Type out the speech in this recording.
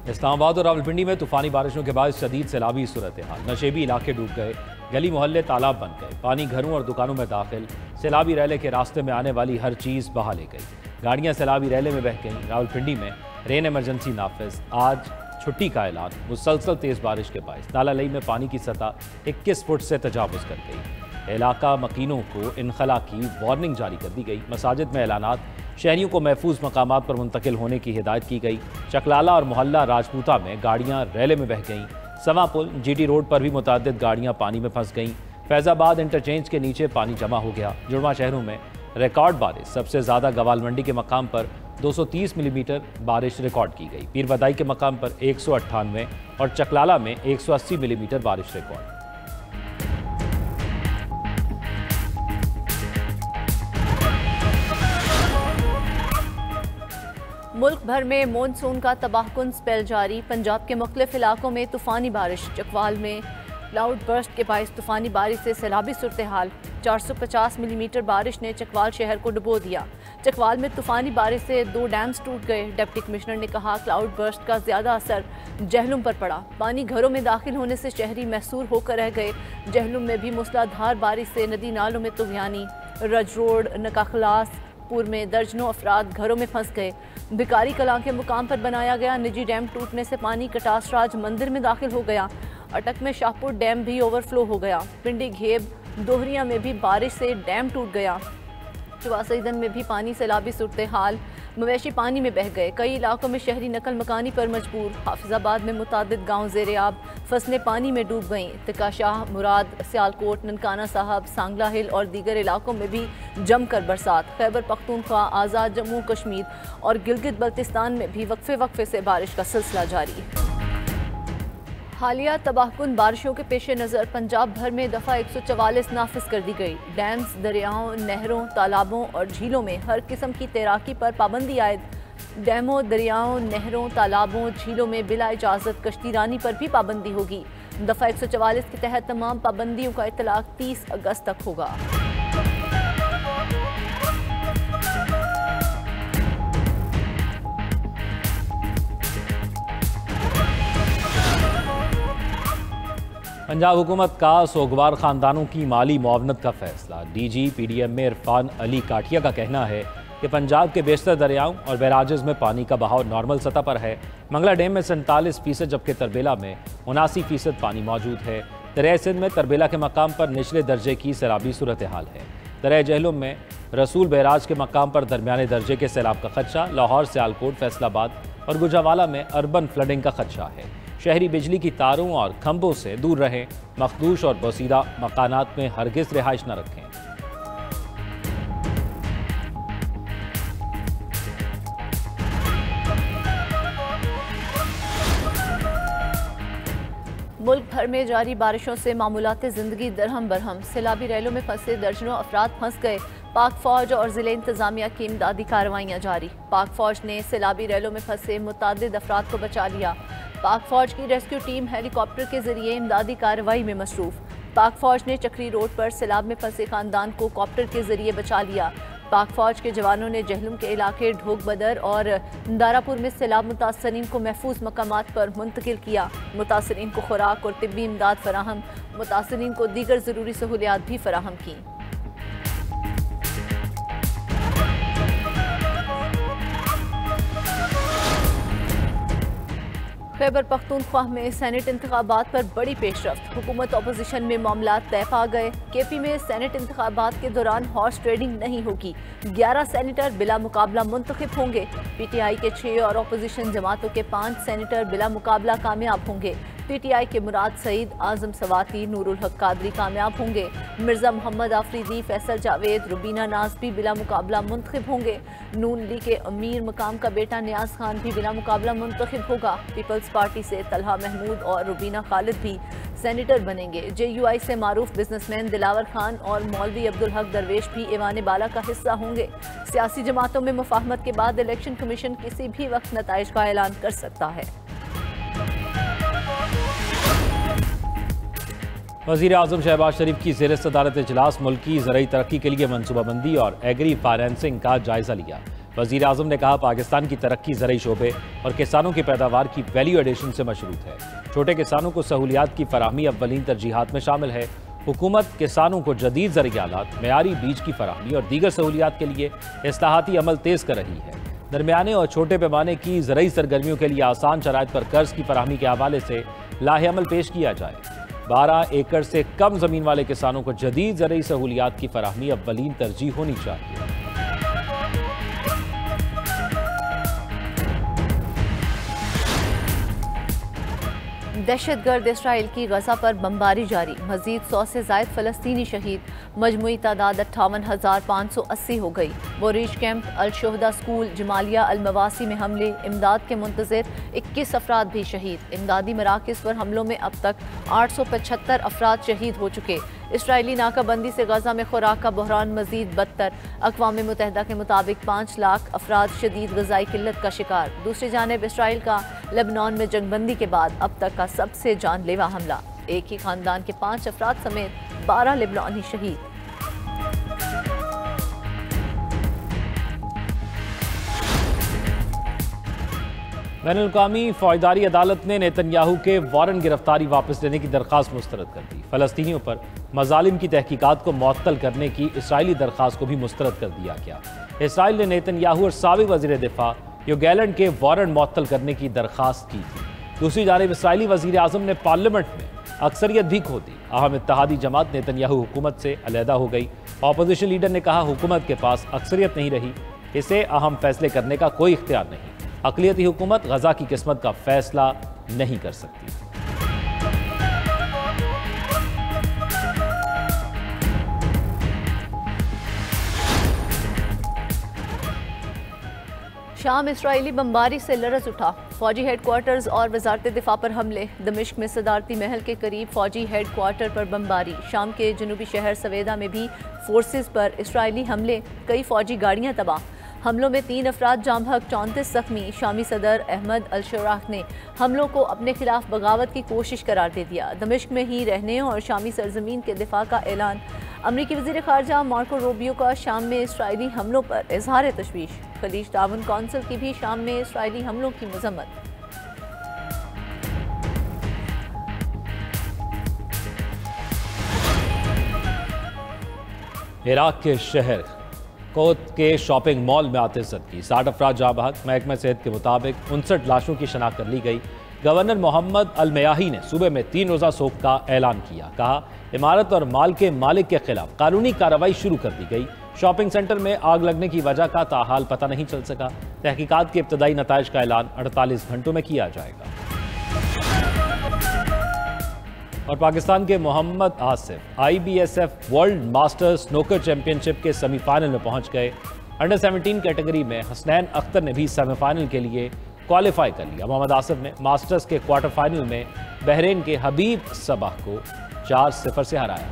इस्लामाबाद और रावलपिंडी में तूफानी बारिशों के बाद शदीद सैलाबी सूरत हाल। नशेबी इलाके डूब गए, गली मोहल्ले तालाब बन गए, पानी घरों और दुकानों में दाखिल। सैलाबी रैले के रास्ते में आने वाली हर चीज़ बहा ले गई। गाड़ियाँ सैलाबी रैले में बह गईं। रावलपिंडी में रेन इमरजेंसी नाफिज, आज छुट्टी का ऐलान। मुसलसल तेज़ बारिश के बायस नाला लई में पानी की सतह 21 फुट से तजावुज़ कर गई। इलाका मकीनों को इनखला की वार्निंग जारी कर दी गई। मसाजिद में ऐलानात, शहरियों को महफूज मकामात पर मुंतकिल होने की हिदायत की गई। चकलाला और मोहल्ला राजपूता में गाड़ियाँ रैले में बह गईं। समा पुल, GT रोड पर भी मुतअद्दिद गाड़ियाँ पानी में फंस गईं। फैज़ाबाद इंटरचेंज के नीचे पानी जमा हो गया। जुड़वा शहरों में रिकॉर्ड बारिश, सबसे ज़्यादा गवाल मंडी के मकाम पर 230 मिलीमीटर बारिश रिकॉर्ड की गई। पीर बदाई के मकाम पर 198 और चकलाला में 180 मिलीमीटर बारिश रिकॉर्ड। मुल्क भर में मानसून का तबाहकुन स्पेल जारी। पंजाब के मुख्तलिफ इलाकों में तूफ़ानी बारिश। चकवाल में क्लाउड बर्स्ट के बायस तूफ़ानी बारिश से सैलाबी सूरत हाल। 450 मिलीमीटर बारिश ने चकवाल शहर को डुबो दिया। चकवाल में तूफ़ानी बारिश से 2 डैम्स टूट गए। डिप्टी कमिश्नर ने कहा, क्लाउड बर्स्ट का ज़्यादा असर जहलुम पर पड़ा। पानी घरों में दाखिल होने से शहरी महसूर होकर रह गए। जहलुम में भी मूसलाधार बारिश से नदी नालों में तुग़यानी। रज रोड, नकाखलास पुर में दर्जनों अफराद घरों में फंस गए। भिकारी कलां के मुकाम पर बनाया गया निजी डैम टूटने से पानी कटास राज मंदिर में दाखिल हो गया। अटक में शाहपुर डैम भी ओवरफ्लो हो गया। पिंडी घेब दोहरिया में भी बारिश से डैम टूट गया। चुवासईदन में भी पानी सैलाबी सूरत हाल। मवेशी पानी में बह गए। कई इलाकों में शहरी नकल मकानी पर मजबूर। हाफिजाबाद में मुतादिद गाँव ज़ेरे आब, फसलें पानी में डूब गईं। तिकाशाह, मुराद, सियालकोट, ननकाना साहब, सांगला हिल और दीगर इलाकों में भी जमकर बरसात। खैबर पख्तूनख्वा, आज़ाद जम्मू कश्मीर और गिलगित बल्तिस्तान में भी वक्फे वक्फे से बारिश का सिलसिला जारी। हालिया तबाहकुन बारिशों के पेश नज़र पंजाब भर में दफ़ा 144 नाफिज कर दी गई। डैम्स, दरियाओं, नहरों, तालाबों और झीलों में हर किस्म की तैराकी पर पाबंदी आयद। डैमों, दरियाओं, नहरों, तालाबों, झीलों में बिला इजाज़त कश्तीरानी पर भी पाबंदी होगी। दफ़ा 144 के तहत तमाम पाबंदियों का इतलाक़ 30 अगस्त तक होगा। पंजाब हुकूमत का सोगवार ख़ानदानों की माली मुआवनत का फैसला। DG PDM में इरफान अली काठिया का कहना है कि पंजाब के बेशतर दरियाओं और बैराजेस में पानी का बहाव नॉर्मल सतह पर है। मंगला डैम में 47%, जबकि तरबेला में 79% पानी मौजूद है। दरिया सिंध में तरबेला के मकाम पर निचले दर्जे की सैलाबी सूरत हाल है। दरिया जहलुम में रसूल बैराज के मकाम पर दरमियाने दर्जे के सैलाब का खदशा। लाहौर, सियालकोट, फैसलाबाद और गुजरावाला में अर्बन फ्लडिंग का खदशा है। शहरी बिजली की तारों और खंभों से दूर रहें। मखदूश और बसीदा मकानात में हरगिज़ रिहाइश न रखें। मुल्क भर में जारी बारिशों से मामूलात ज़िंदगी दरहम बरहम। सैलाबी रैलों में फंसे दर्जनों अफराद फंस गए। पाक फौज और ज़िले इंतज़ामिया की इमदादी कार्रवाइयाँ जारी। पाक फौज ने सैलाबी रैलों में फंसे मुतअद्दिद अफराद को बचा लिया। पाक फौज की रेस्क्यू टीम हेलीकॉप्टर के जरिए इमदादी कार्रवाई में मसरूफ। पाक फौज ने चक्री रोड पर सैलाब में फंसे खानदान को कॉप्टर के जरिए बचा लिया। पाक फौज के जवानों ने जहलुम के इलाके ढोक बदर और दारापुर में सैलाब मुतासरीन को महफूज मकामात पर मुंतकिल किया। मुतासरीन को खुराक और तिब्बी इमदाद फराहम, मुतासरीन को दीगर ज़रूरी सहूलियात भी फराहम की। खैबर पख्तूनख्वा में सेनेट इंतखाबात पर बड़ी पेशरफ्त। हुकूमत अपोजिशन में मामला तय पा गए। KP में सेनेट इंतखाबात के दौरान हॉर्स ट्रेडिंग नहीं होगी। 11 सेनेटर बिला मुकाबला मुंतखब होंगे। PTI के 6 और अपोजिशन जमातों के 5 सेनेटर बिला मुकाबला कामयाब होंगे। PTI के मुराद सईद, आजम सवाती, नूरुल हक कादरी कामयाब होंगे। मिर्जा मोहम्मद आफरीदी, फैसल जावेद, रुबीना नाज भी बिला मुकाबला मुंतखब होंगे। नून लीग के अमीर मकाम का बेटा नियाज खान भी बिला मुकाबला मुंतखब होगा। पीपल्स पार्टी से तलहा महमूद और रुबीना खालिद भी सेनेटर बनेंगे। JUI से मारूफ बिजनेसमैन दिलावर खान और मौलवी अब्दुल हक दरवेश भी ईवान बाला का हिस्सा होंगे। सियासी जमातों में मुफाहमत के बाद इलेक्शन कमीशन किसी भी वक्त नताइज का ऐलान कर सकता है। वज़ीर आज़म शहबाज शरीफ की ज़ेर सदारत इजलास मुल्क की ज़रई तरक्की के लिए मनसूबाबंदी और एग्री फाइनेंसिंग का जायज़ा लिया। वज़ीर आज़म ने कहा, पाकिस्तान की तरक्की ज़रई शोबे और किसानों की पैदावार की वैल्यू एडिशन से मशरूत है। छोटे किसानों को सहूलियात की फराहमी अव्वलीन तरजीहात में शामिल है। हुकूमत किसानों को जदीद ज़रिया आलात, मेयारी बीज की फराहमी और दीगर सहूलियात के लिए इस्लाहाती अमल तेज़ कर रही है। दरमियाने और छोटे पैमाने की ज़रई सरगर्मियों के लिए आसान शराइत पर कर्ज की फराहमी के हवाले से लाहे अमल पेश किया जाए। 12 एकड़ से कम ज़मीन वाले किसानों को जदीद ज़रई सहूलियात की फराहमी अव्वलीन तरजीह होनी चाहिए। दहशतगर्द इसराइल की गजा पर बमबारी जारी, मजीद 100 से ज़ायद फ़लस्तीनी शहीद, मजमूई तादाद 58,580 हो गई। बोरीज कैंप, अल-शोहदा स्कूल, जमालिया अल-मवासी में हमले, इमदाद के मुंतज़िर 21 अफराद भी शहीद। इमदादी मराकज़ पर हमलों में अब तक 875 अफराद शहीद हो चुके। इसराइली नाकाबंदी से गजा में खुराक का बहरान मजीद बदतर, अक़वाम मुत्तहिदा के मुताबिक 5 लाख अफराद शदीद ग़िज़ाई किल्लत का शिकार। दूसरी जानिब इसराइल का लेबनान में जंगबंदी के बाद अब तक का सबसे जानलेवा हमला, एक ही खानदान के 5 अफराद समेत 12 लेबनानी शहीद। बैनुल-अक़वामी फ़ौजदारी अदालत ने नेतन्याहू के वारंट गिरफ्तारी वापस लेने की दरख्वास्त मुस्तरद कर दी। फ़लस्तीनियों पर मज़ालिम की तहकीकात को मुअत्तल करने की इसराइली दरख्वास्त को भी मुस्तरद कर दिया गया। इसराइल ने नेतन्याहू और साबिक़ वज़ीर दिफ़ा योव गैलेंट के वारंट मुअत्तल करने की दरख्वास्त की थी। दूसरी जानिब इसराइली वज़ीर आज़म ने पार्लियामेंट में अक्सरियत भी खो दी। अहम इत्तेहादी जमात नेतन्याहू हुकूमत से अलहदा हो गई। अपोजिशन लीडर ने कहा, हुकूमत के पास अक्सरियत नहीं रही, इसे अहम फैसले करने का कोई इख्तियार नहीं। अक़लियती हुकूमत गजा की किस्मत का फैसला नहीं कर सकती। शाम इसराइली बमबारी से लरज़ उठा, फौजी हेडक्वार्टर्स और वजारत दिफा पर हमले। दमिश्क में सदारती महल के करीब फौजी हेडक्वार्टर पर बमबारी। शाम के जनूबी शहर सवेदा में भी फोर्सेस पर इसराइली हमले, कई फौजी गाड़ियां तबाह। हमलों में 3 अफराद जाम बहक, 34 जख्मी। शामी सदर अहमद अल-शराह ने हमलों को अपने खिलाफ बगावत की कोशिश करार दे दिया। दमिश्क में ही रहने और शामी सरजमीन के दिफा का ऐलान। अमरीकी वज़ीर ख़ारजा मार्को रूबियो का शाम में इसराइली हमलों पर इज़हार तशवीश। खलीज ताउन कौंसिल की भी शाम में इसराइली हमलों की मज़म्मत। इराक के शहर कोत के शॉपिंग मॉल में आतिशबाजी की 60 अफराद जाँ बहक। महकमा सेहत के मुताबिक 59 लाशों की शनाख्त कर ली गई। गवर्नर मोहम्मद अल-मयाही ने सूबे में 3 रोज़ा सोग का ऐलान किया। कहा, इमारत और माल के मालिक के खिलाफ कानूनी कार्रवाई शुरू कर दी गई। शॉपिंग सेंटर में आग लगने की वजह का ताहाल पता नहीं चल सका। तहकीकात के इब्तदाई नताइज का ऐलान 48 घंटों में किया जाएगा। और पाकिस्तान के Mohammad Asif IBSF world masters snooker championship के सेमीफाइनल में पहुंच गए। अंडर 17 कैटेगरी में हसनैन अख्तर ने भी सेमीफाइनल के लिए क्वालिफाई कर लिया। मोहम्मद आसिफ ने मास्टर्स के क्वार्टर फाइनल में बहरीन के हबीब सबाह को 4-0 से हराया।